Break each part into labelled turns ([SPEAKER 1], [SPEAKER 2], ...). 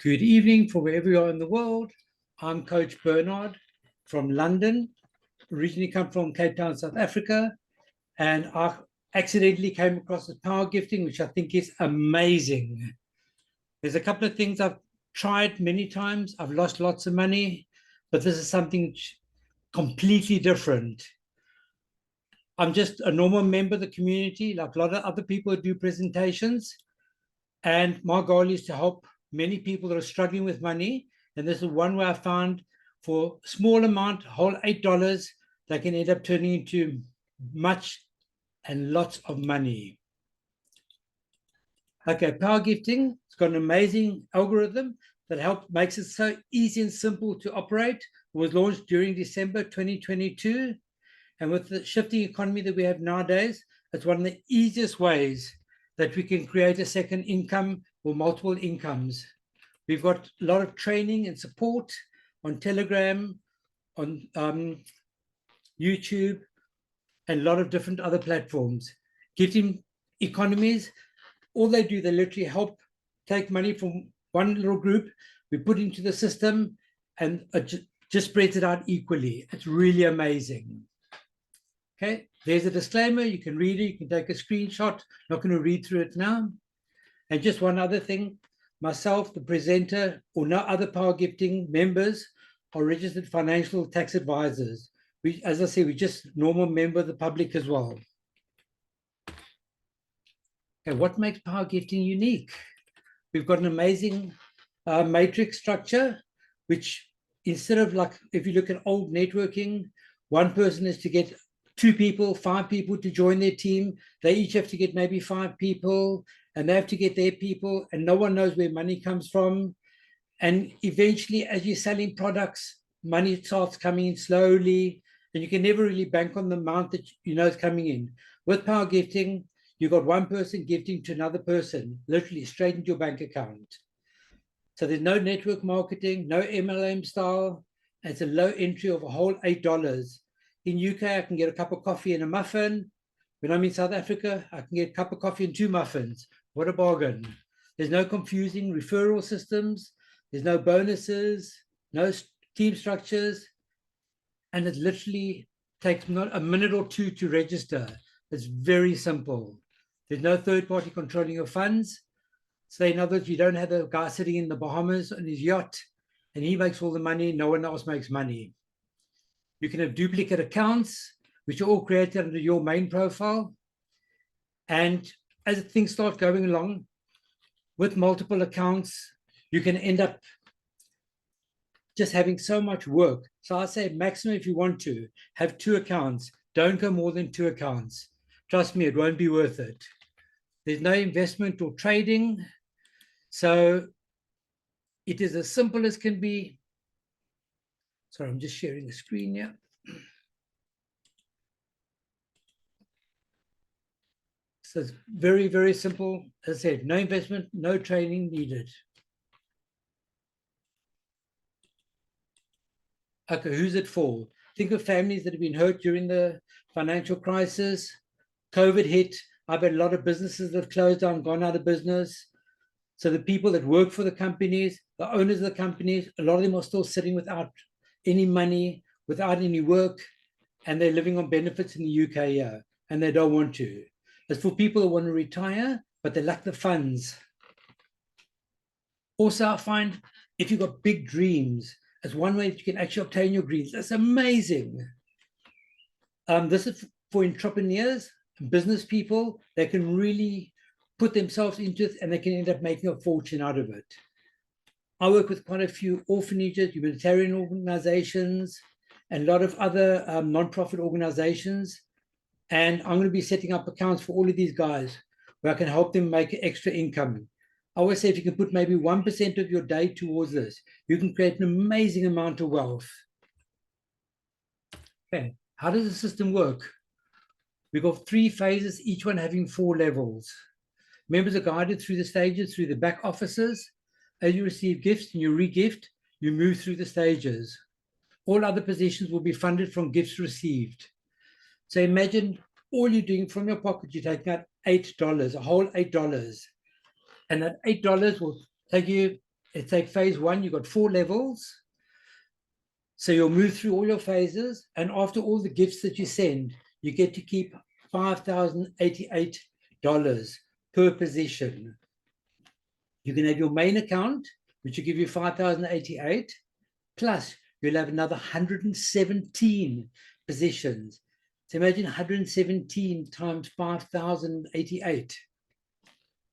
[SPEAKER 1] Good evening from wherever you are in the world. I'm Coach Bernard from London, originally come from Cape Town, South Africa, and I accidentally came across this power gifting, which I think is amazing. There's a couple of things I've tried many times. I've lost lots of money, but this is something completely different. I'm just a normal member of the community, like a lot of other people who do presentations. And my goal is to help many people that are struggling with money. And this is one way I found for a small amount, whole $8, they can end up turning into much and lots of money. Okay, power gifting, it's got an amazing algorithm that makes it so easy and simple to operate. It was launched during December 2022. And with the shifting economy that we have nowadays, it's one of the easiest ways that we can create a second income or multiple incomes. We've got a lot of training and support on Telegram, on YouTube, and a lot of different other platforms. Gifting economies, all they do, they literally help take money from one little group, we put it into the system, and it just spreads it out equally. It's really amazing. Okay, there's a disclaimer. You can read it. You can take a screenshot. Not going to read through it now. And just one other thing. Myself, the presenter, or no other power gifting members are registered financial tax advisors. As I say, we're just normal member of the public as well. Okay, what makes power gifting unique? We've got an amazing matrix structure, which instead of like, if you look at old networking, one person is to get 2 people, 5 people to join their team. They each have to get maybe 5 people, and they have to get their people, and no one knows where money comes from. And eventually, as you're selling products, money starts coming in slowly, and you can never really bank on the amount that you know is coming in. With power gifting, you've got one person gifting to another person, literally straight into your bank account. So there's no network marketing, no MLM style. It's a low entry of a whole $8. In UK, I can get a cup of coffee and a muffin. When I'm in South Africa, I can get a cup of coffee and 2 muffins. What a bargain. There's no confusing referral systems. There's no bonuses, no team structures. And it literally takes not a minute or 2 to register. It's very simple. There's no third party controlling your funds. So in other words, you don't have a guy sitting in the Bahamas on his yacht and he makes all the money. No one else makes money. You can have duplicate accounts, which are all created under your main profile. And as things start going along with multiple accounts, you can end up just having so much work. So I say maximum, if you want to, have 2 accounts. Don't go more than 2 accounts. Trust me, it won't be worth it. There's no investment or trading. So it is as simple as can be. Sorry, I'm just sharing the screen here. So it's very, very simple. As I said, no investment, no training needed. Okay, who's it for? Think of families that have been hurt during the financial crisis. COVID hit. I've had a lot of businesses that have closed down, gone out of business. So the people that work for the companies, the owners of the companies, a lot of them are still sitting without any money, without any work, and they're living on benefits in the UK here, and they don't want to. It's for people who want to retire, but they lack the funds. Also, I find if you've got big dreams, it's one way that you can actually obtain your dreams. That's amazing. This is for entrepreneurs and business people. They can really put themselves into it, and they can end up making a fortune out of it. I work with quite a few orphanages, humanitarian organizations, and a lot of other non-profit organizations. And I'm going to be setting up accounts for all of these guys where I can help them make extra income. I always say if you can put maybe 1% of your day towards this, you can create an amazing amount of wealth. Okay, how does the system work? We've got 3 phases, each one having 4 levels. Members are guided through the stages, through the back offices. As you receive gifts and you re-gift, you move through the stages. All other positions will be funded from gifts received. So imagine all you're doing from your pocket, you're taking out $8, a whole $8. And that $8 will take you let's take phase one, you've got 4 levels. So you'll move through all your phases, and after all the gifts that you send, you get to keep $5,088 per position. You can have your main account, which will give you 5,088, plus you'll have another 117 positions. So imagine 117 times 5,088.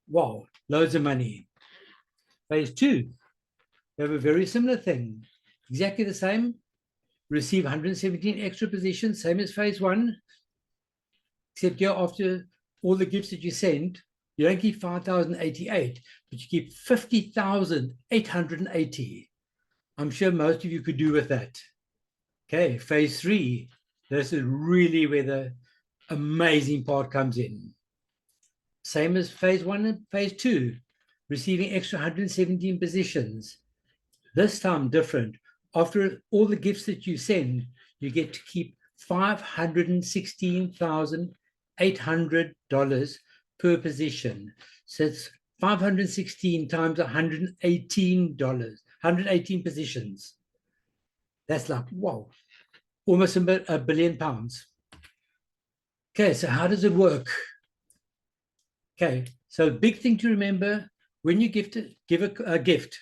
[SPEAKER 1] Wow, loads of money. Phase two, you have a very similar thing. Exactly the same. Receive 117 extra positions, same as phase one, except here after all the gifts that you send, you don't keep 5,088, but you keep 50,880. I'm sure most of you could do with that. Okay, phase three. This is really where the amazing part comes in. Same as phase one and phase two, receiving extra 117 positions. This time different. After all the gifts that you send, you get to keep $516,800 per position. So it's 516 times $118, 118 positions. That's like, wow, almost a billion pounds. Okay, so how does it work? Okay, so the big thing to remember when you give a gift,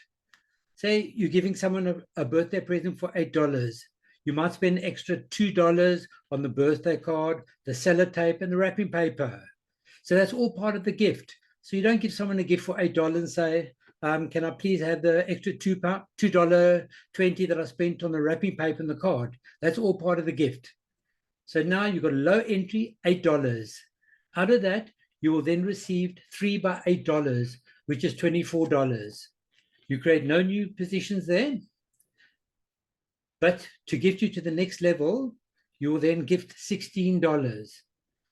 [SPEAKER 1] say you're giving someone a birthday present for $8, you might spend an extra $2 on the birthday card, the sellotape, and the wrapping paper. So that's all part of the gift. So you don't give someone a gift for $8 and say, can I please have the extra $2.20 that I spent on the wrapping paper and the card? That's all part of the gift. So now you've got a low entry, $8. Out of that, you will then receive 3 by $8, which is $24. You create no new positions there. But to gift you to the next level, you will then gift $16.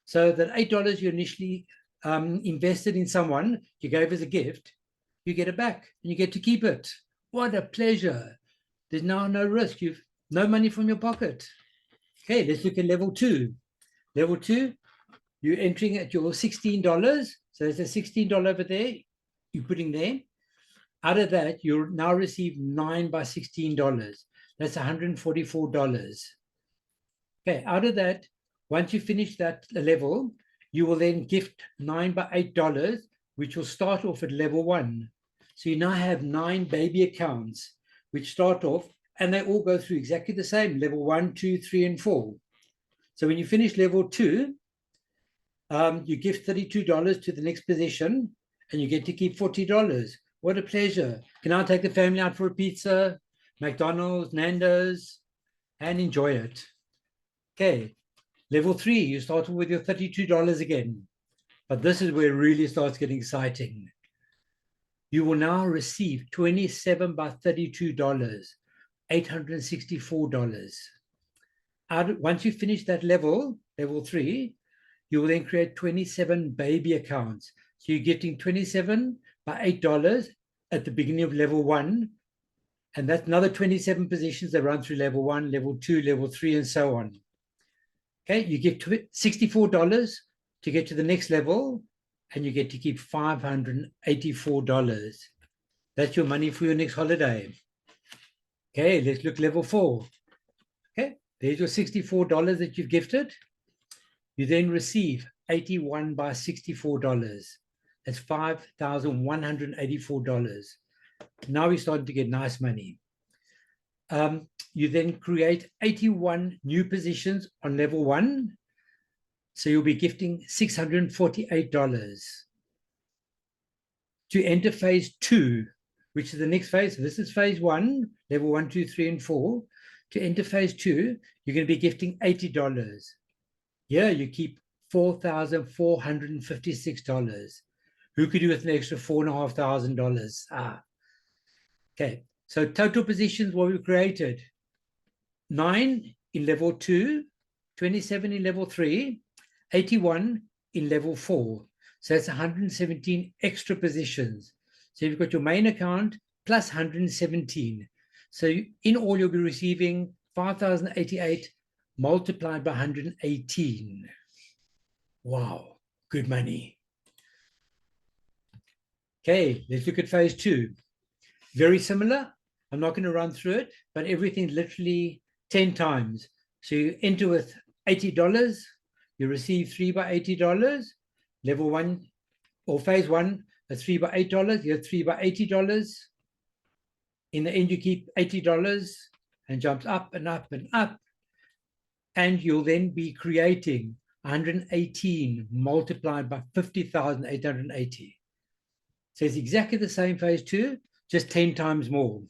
[SPEAKER 1] So that $8 you initially invested in someone, you gave as a gift, you get it back and you get to keep it. What a pleasure. There's now no risk. You've no money from your pocket. Okay, let's look at level two. Level two, you're entering at your $16. So there's a $16 over there you're putting there. Out of that, you'll now receive 9 by $16. That's $144. Okay, out of that, once you finish that level, you will then gift 9 by $8, which will start off at level 1. So you now have 9 baby accounts, which start off, and they all go through exactly the same, level 1, 2, 3, and 4. So when you finish level 2, you give $32 to the next position, and you get to keep $40. What a pleasure. Can I take the family out for a pizza, McDonald's, Nando's, and enjoy it? Okay, level 3, you start with your $32 again. But this is where it really starts getting exciting. You will now receive 27 by $32, $864. Once you finish that level 3, you will then create 27 baby accounts. So you're getting 27 by $8 at the beginning of level 1. And that's another 27 positions that run through level 1, level 2, level 3, and so on. Okay, you get $64 to get to the next level, and you get to keep $584. That's your money for your next holiday. Okay, let's look level 4. Okay, there's your $64 that you've gifted. You then receive 81 by $64. That's $5,184. Now we're starting to get nice money. You then create 81 new positions on level 1. So you'll be gifting $648. To enter phase 2, which is the next phase. So this is phase 1, level 1, 2, 3, and 4. To enter phase 2, you're going to be gifting $80. Here you keep $4,456. Who could do with an extra $4,500? Okay, so total positions what we created: 9 in level 2, 27 in level 3, 81 in level 4. So that's 117 extra positions. So you've got your main account plus 117. So in all, you'll be receiving 5,088 multiplied by 118. Wow, good money. Okay, let's look at phase 2. very similar. I'm not going to run through it, but everything literally 10 times. So you enter with $80, you receive 3 by $80. Level 1 or phase 1, a 3 by $8, you have 3 by $80. In the end, you keep $80 and jumps up and up and up. And you'll then be creating 118 multiplied by 50,880. So it's exactly the same phase 2, just 10 times more.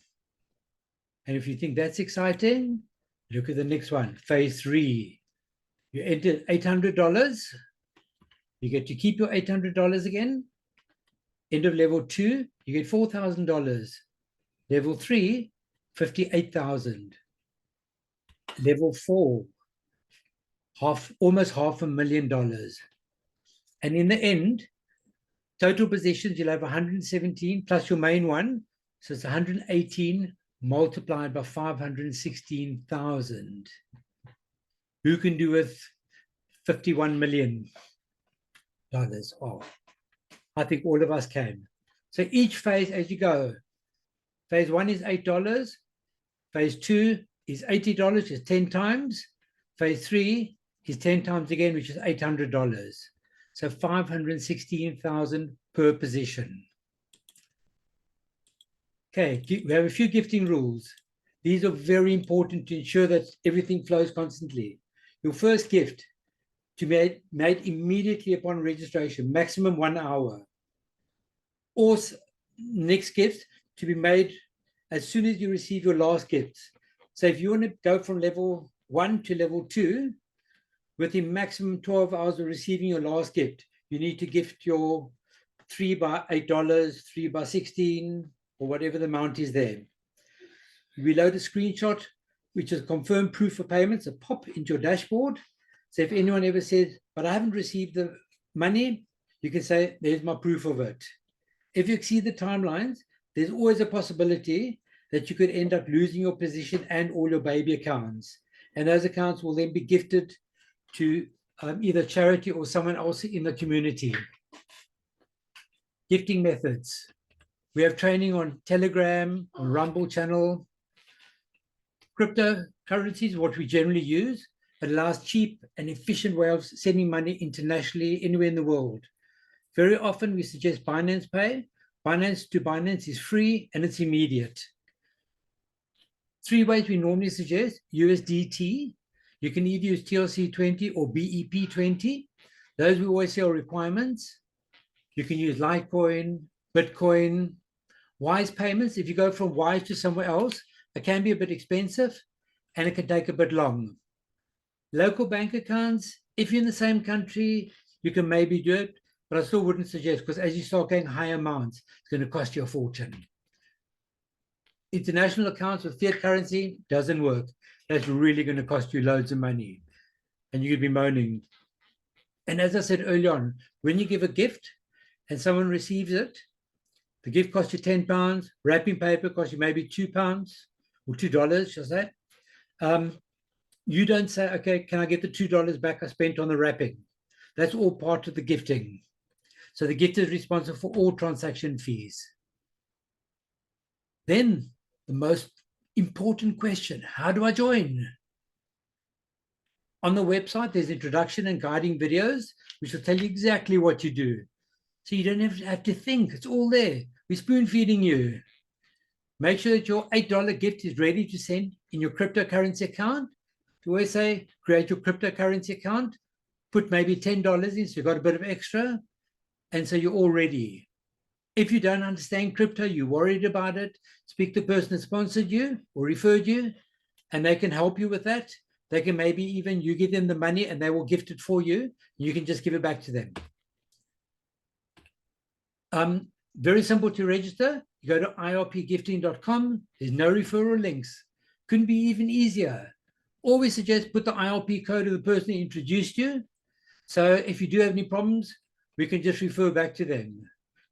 [SPEAKER 1] And if you think that's exciting, look at the next one, phase 3. You enter $800. You get to keep your $800 again. End of level 2, you get $4,000. Level 3, $58,000. Level 4, almost $500,000. And in the end, total positions, you'll have 117 plus your main one. So it's 118 multiplied by 516,000. Who can do with $51 million? Oh, I think all of us can. So each phase as you go, phase 1 is $8. Phase 2 is $80, which is 10 times. Phase 3 is 10 times again, which is $800. So 516,000 per position. Okay, we have a few gifting rules. These are very important to ensure that everything flows constantly. Your first gift to be made immediately upon registration, maximum 1 hour. Or next gift to be made as soon as you receive your last gift. So if you want to go from level 1 to level 2, within maximum 12 hours of receiving your last gift, you need to gift your 3 by $8, 3 by 16, or whatever the amount is there. We load a screenshot, which is confirmed proof of payments, a pop into your dashboard. So if anyone ever says, but I haven't received the money, you can say, there's my proof of it. If you exceed the timelines, there's always a possibility that you could end up losing your position and all your baby accounts. And those accounts will then be gifted to either charity or someone else in the community. Gifting methods. We have training on Telegram, on Rumble channel. Cryptocurrencies is what we generally use. It allows cheap and efficient way of sending money internationally anywhere in the world. Very often we suggest Binance Pay. Binance to Binance is free and it's immediate. 3 ways we normally suggest: USDT. You can either use TLC20 or BEP20. Those we always say are requirements. You can use Litecoin, Bitcoin. Wise payments, if you go from Wise to somewhere else, it can be a bit expensive and it can take a bit long. Local bank accounts, if you're in the same country, you can maybe do it, but I still wouldn't suggest, because as you start getting high amounts, it's going to cost you a fortune. International accounts with fiat currency doesn't work. That's really going to cost you loads of money and you could be moaning. And as I said earlier on, when you give a gift and someone receives it, the gift costs you £10, wrapping paper costs you maybe £2 or $2, shall I say. You don't say, okay, can I get the $2 back I spent on the wrapping? That's all part of the gifting. So the gift is responsible for all transaction fees. Then the most important question, how do I join? On the website, there's introduction and guiding videos, which will tell you exactly what you do. So you don't have to think, it's all there. We're spoon feeding you. Make sure that your $8 gift is ready to send in your cryptocurrency account. We always say, create your cryptocurrency account, put maybe $10 in, so you've got a bit of extra, and so you're all ready. If you don't understand crypto, you're worried about it, speak to the person that sponsored you or referred you, and they can help you with that. They can maybe even you give them the money and they will gift it for you. You can just give it back to them. Very simple to register. You go to irpgifting.com. There's no referral links. Couldn't be even easier. Always suggest put the IRP code of the person who introduced you. So if you do have any problems, we can just refer back to them.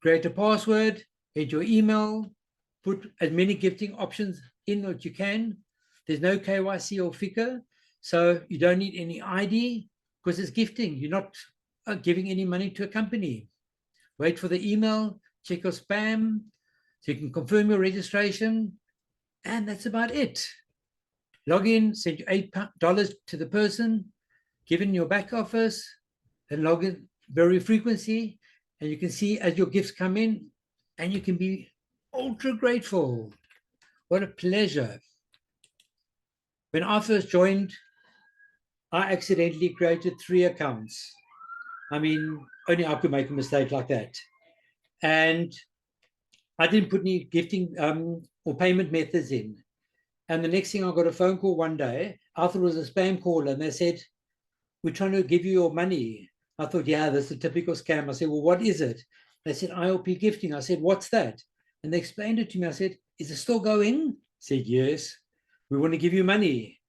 [SPEAKER 1] Create a password, enter your email, put as many gifting options in that you can. There's no KYC or FICA, so you don't need any ID because it's gifting. You're not giving any money to a company. Wait for the email, check your spam. So you can confirm your registration, and that's about it. Log in, send you $8 to the person, give in your back office, and log in very frequency, and you can see as your gifts come in, and you can be ultra grateful. What a pleasure. When I first joined, I accidentally created 3 accounts. I mean, only I could make a mistake like that. And I didn't put any gifting or payment methods in. And the next thing, I got a phone call one day. I thought it was a spam call, and they said, "We're trying to give you your money." I thought, yeah, that's a typical scam. I said, "Well, what is it?" They said, "ILP gifting." I said, "What's that?" And they explained it to me. I said, "Is it still going?" I said, "Yes, we want to give you money."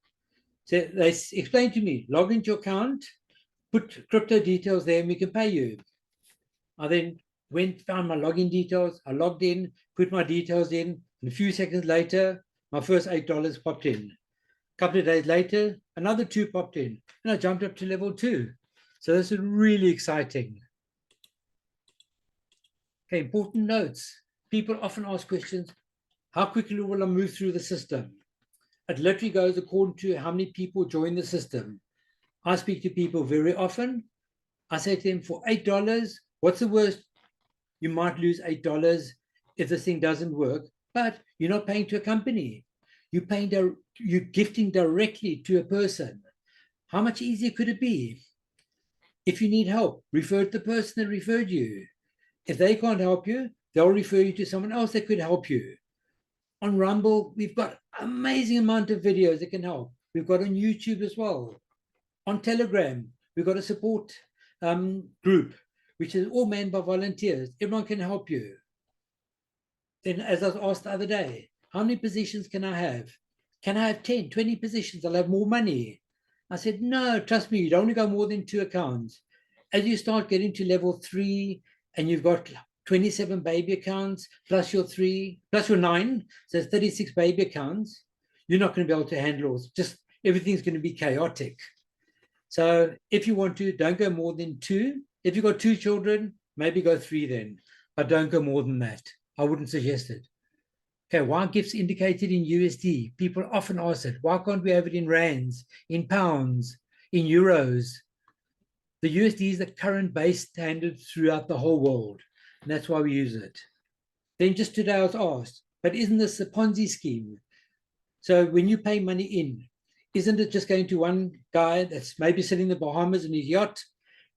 [SPEAKER 1] So they explained to me, log into your account, put crypto details there, and we can pay you. I then found my login details. I logged in, put my details in, and a few seconds later, my first $8 popped in. A couple of days later, another 2 popped in, and I jumped up to level 2. So this is really exciting. Okay, important notes. People often ask questions, how quickly will I move through the system? It literally goes according to how many people join the system. I speak to people very often. I say to them, for $8, what's the worst? You might lose $8 if this thing doesn't work, but you're not paying to a company. You're gifting directly to a person. How much easier could it be? If you need help, refer to the person that referred you. If they can't help you, they'll refer you to someone else that could help you. On Rumble, we've got amazing amount of videos that can help. We've got on YouTube as well. On Telegram, we've got a support group, which is all manned by volunteers. Everyone can help you. Then, as I was asked the other day, how many positions can I have? Can I have 10, 20 positions? I'll have more money. I said, no, trust me, you don't want to go more than 2 accounts. As you start getting to level 3 and you've got 27 baby accounts plus your 3, plus your 9, so it's 36 baby accounts, you're not going to be able to handle it. Just everything's going to be chaotic. So if you want to, don't go more than 2. If you've got 2 children, maybe go 3 then, but don't go more than that. I wouldn't suggest it. Okay, why gifts indicated in USD? People often ask it. Why can't we have it in rands, in pounds, in euros? The USD is the current base standard throughout the whole world, and that's why we use it. Then just today I was asked, but isn't this a Ponzi scheme? So when you pay money in, isn't it just going to one guy that's maybe sitting in the Bahamas in his yacht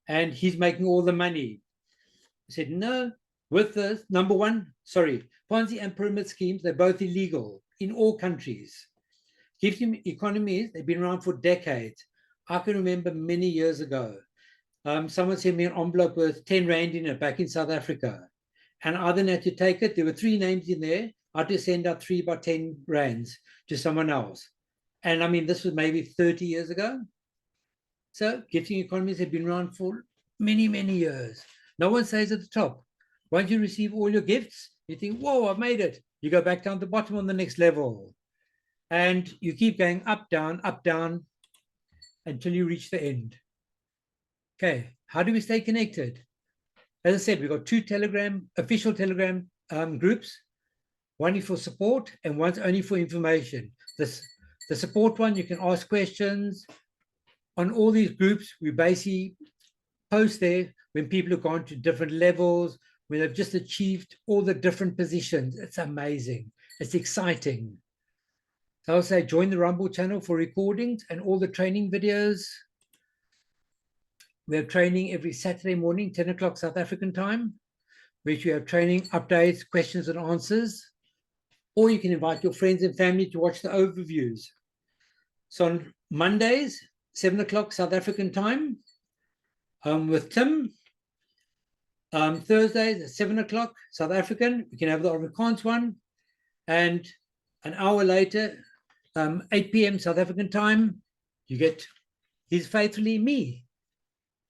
[SPEAKER 1] and he's making all the money? I said, no, with the number one, Ponzi and pyramid schemes, they're both illegal in all countries. Gifting economies, they've been around for decades. I can remember many years ago, someone sent me an envelope with 10 Rand in it back in South Africa. And I then had to take it. There were 3 names in there. I had to send out 3 by 10 Rands to someone else. And I mean, this was maybe 30 years ago. So gifting economies have been around for many, many years. No one stays at the top. Once you receive all your gifts, you think, whoa, I've made it. You go back down the bottom on the next level. And you keep going up, down, until you reach the end. Okay, how do we stay connected? As I said, we've got 2 official Telegram groups. One is for support and one's only for information. The support one, you can ask questions. On all these groups, we basically post there when people have gone to different levels, when they've just achieved all the different positions. It's amazing. It's exciting. So I'll say join the Rumble channel for recordings and all the training videos. We have training every Saturday morning, 10 o'clock South African time, which you have training updates, questions and answers. Or you can invite your friends and family to watch the overviews. So on Mondays, 7 o'clock South African time, with Tim. Thursdays at 7 o'clock South African, we can have the Afrikaans one. And an hour later, 8 p.m. South African time, you get His Faithfully Me.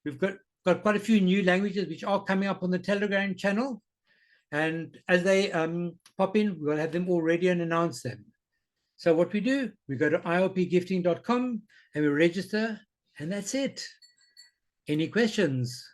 [SPEAKER 1] We've got quite a few new languages which are coming up on the Telegram channel. And as they pop in, we'll have them all ready and announce them. So what we do, we go to ilpgifting.com and we register, and that's it. Any questions?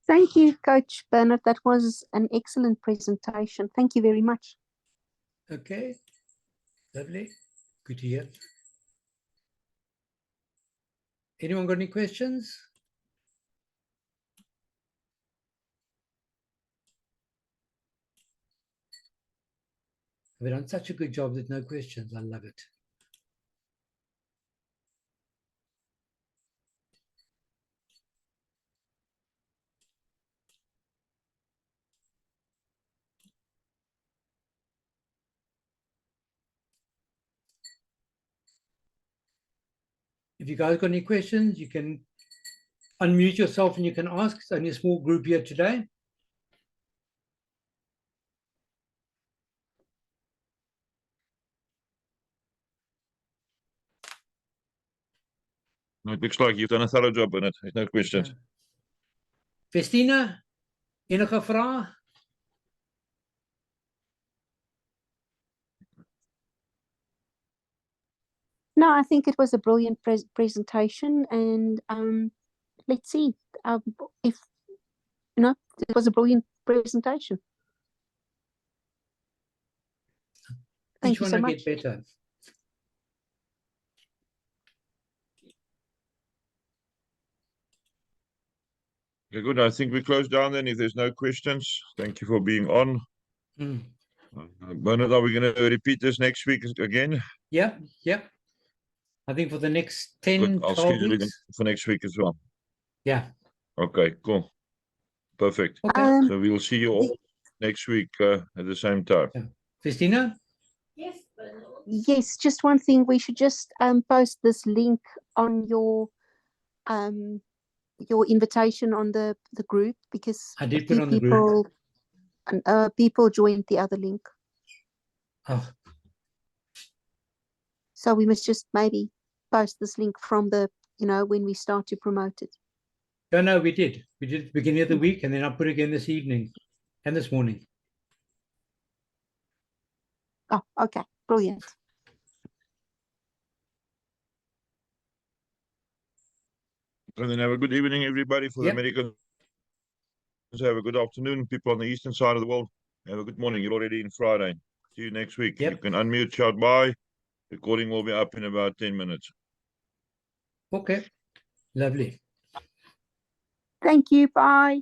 [SPEAKER 2] Thank you, Coach Bernard. That was an excellent presentation. Thank you very much.
[SPEAKER 1] Okay, lovely. Good to hear. Anyone got any questions? We've done such a good job with no questions. I love it. If you guys got any questions, you can unmute yourself and you can ask. It's only a small group here today.
[SPEAKER 3] No, it looks like you've done a thorough job in it. There's no questions.
[SPEAKER 1] Yeah. Festina, enige vrae?
[SPEAKER 2] No, I think it was a brilliant presentation, and let's see if it was a brilliant presentation. Thank you so much.
[SPEAKER 1] Get better.
[SPEAKER 3] Okay, good. I think we close down then if there's no questions. Thank you for being on. Bernard, are we going to repeat this next week again?
[SPEAKER 1] Yeah. I think for the next 10,
[SPEAKER 3] Good. I'll
[SPEAKER 1] 12
[SPEAKER 3] schedule it
[SPEAKER 1] weeks.
[SPEAKER 3] for next week as well.
[SPEAKER 1] Yeah.
[SPEAKER 3] Okay, cool. Perfect.
[SPEAKER 1] Okay.
[SPEAKER 3] So we will see you all next week at the same time.
[SPEAKER 1] Yeah. Festina?
[SPEAKER 2] Yes, just one thing. We should just post this link on your invitation on the group, because
[SPEAKER 1] I did
[SPEAKER 2] a
[SPEAKER 1] put
[SPEAKER 2] few
[SPEAKER 1] on the group.
[SPEAKER 2] people joined the other link.
[SPEAKER 1] Oh,
[SPEAKER 2] So we must just maybe post this link from the, when we start to promote it.
[SPEAKER 1] no, we did. We did at the beginning of the week, and then I put it again this evening and this morning.
[SPEAKER 2] Oh, okay. Brilliant.
[SPEAKER 3] And then have a good evening, everybody. For the Americans, have a good afternoon. People on the eastern side of the world, have a good morning. You're already in Friday. See you next week. You can unmute, shout bye. Recording will be up in about 10 minutes.
[SPEAKER 1] Okay. Lovely.
[SPEAKER 2] Thank you. Bye.